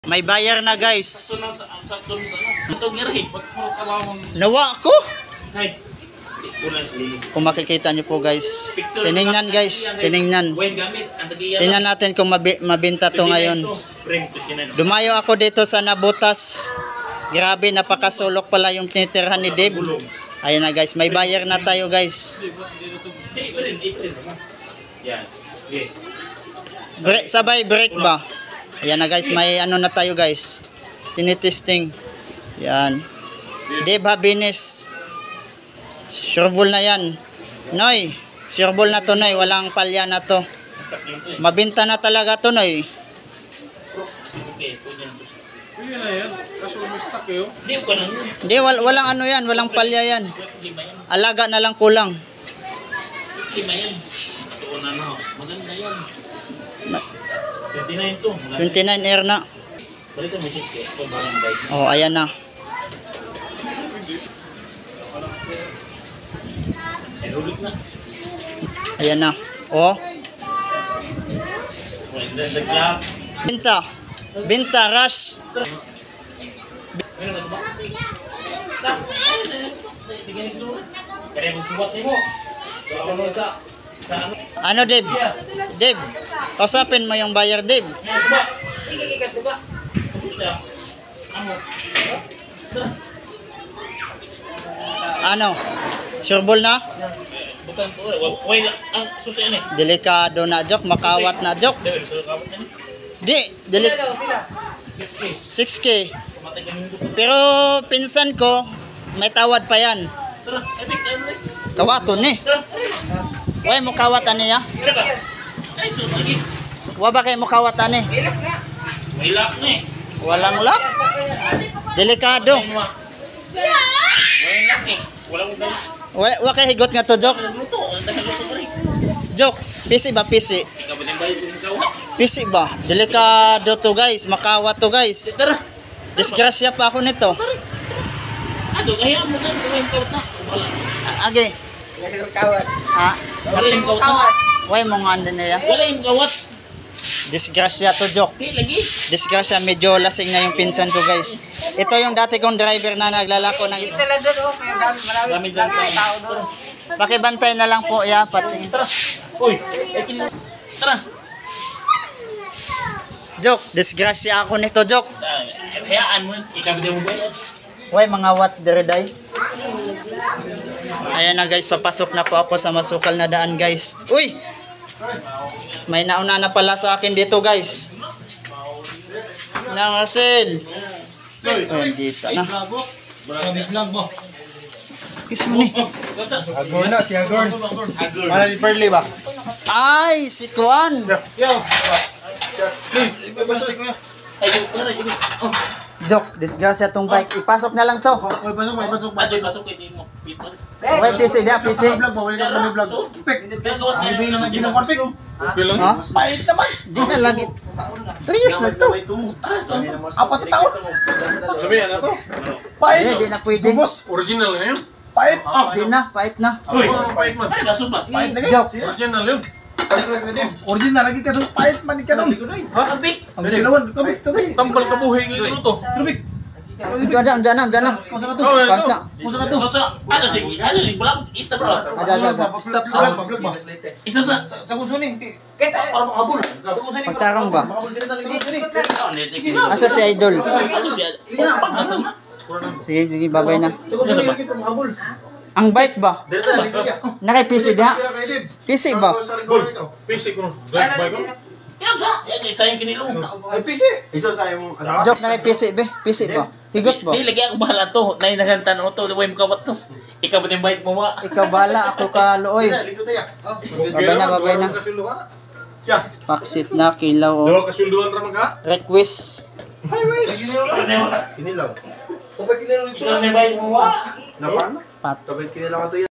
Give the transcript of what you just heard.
May bayar na guys. Nawa ko. Kung makikita nyo po guys. Tinignan guys. Tinignan. Tingnan natin kung mabenta to ngayon. Dumayo ako dito sa Nabutas. Grabe, napakasulok pala yung tinitirhan ni Dave. Ayun na guys, may bayar na tayo guys. Sabay break ba? Ayan na guys, may ano na tayo guys. Tinitesting. Yan. Dave Habinis. Sureball na yan. Noy, sureball na to Noy. Walang palya na to. Mabinta na talaga to Noy. Hindi, walang ano yan. Walang palya yan. Alaga na lang kulang. Maganda yan. 29 air na. Oh, ayan na. Ayan na. Oh. Binta. Binta, rush. Ano Dave? Dave, kausapin mo yung buyer Dave. Ano? Sureball na? Delikado na joke, makawat na joke. Di, 6K. Pero pinsan ko, may tawad pa yan. Kawato ni. Way mo kawatan niya? Wa ba kay mo kawatan ni? May lock ni. Walang lock? Delikado. May lock ni. Walang lock. Wa kay higot nga to, Jok. Jok, PC ba PC? Ikaw ba din bayad yung kawat? PC ba? Delikado to guys, makawat to guys. Tara. Disgrasya pa ako nito. Ano, kaya mo kan yung kawat na. Age. Kawat. Ha? Wala yung kawat na. Way mo nga andun niya. Wala yung kawat. Disgrasya to, Jok. Di lagi. Disgrasya, medyo lasing na yung pinsan ko guys. Ito yung dati kong driver na naglalako ng... Dami dyan tao doon. Pakibantay na lang po, ya, pati. Tara. Uy, tara. Jok, disgrasya ako nito, Jok. Hayaan mo. Ikaw ba din mo bayad? Way, mga what deriday. Ayan na guys, papasok na po ako sa masukal na daan guys. Uy! May nauna na pala sa akin dito guys. Nang Marcel. Ay, dito na. Kiss mo ni. Agor na, si Agor. Mana ni Perly ba? Ay, si Kwan. Jok, disgrasya tong bike. Ipasok na lang to. Oy, pasok, may pasok. Pasok kay mo. Uy, PC da, PC. Vlog ba? Wala ka na vlog. Pek. Ang bilang na ginang konfig. Okay lang. Ha? Pait naman. Di na lagi. 3 years na to. Apat na taon. Sabi, ano to? Pait. Di na pwede. Bugos. Original na yun? Pait. Di na, fight na. Uy, Ano pait man? kaso ba? Pait lagi. Jok. Original yun? Original lagi kasi pait man ka nun. Kabik. Ang ginawan. Kabik, kabik. Tambal ka buhay ngayon to. Kabik. Diyan na. Kung sa ka to? Oh, ito. Kansa. Kung sa ka to? Ano si vlog? Stop vlog. Ada. Stop sa vlog ba? Stop sa. Sa kunsuning. Para makabul. Sa kunsuning. Pagtarong ba? Makabul din sa kunsuning. Asa si Idol? Ano siya? Pag-asa na. Sige, babay na. Sa kunsuning lagi para makabul. Ang bike ba? Nakay PC da? PC ba? Basic ko. Drive by ko. Kaya sa. Yan isa yung kinilong. Ay, PC. Isa sa yung asawa. Joke nakay PC be? PC ba? Higot ba? Di lagi ako bahala to. Nay nagantan mo to. Way mo kawat to. Ikaw ba din bayad mo ma? Ikaw bala, ako ka looy. Babay na. Paksit na, kilaw o. Dua kasulduan ramang ka? Request. Kinilaw. Ikaw na bayad mo ma? Napano? Pat. Kapit kinilaw ka to yan.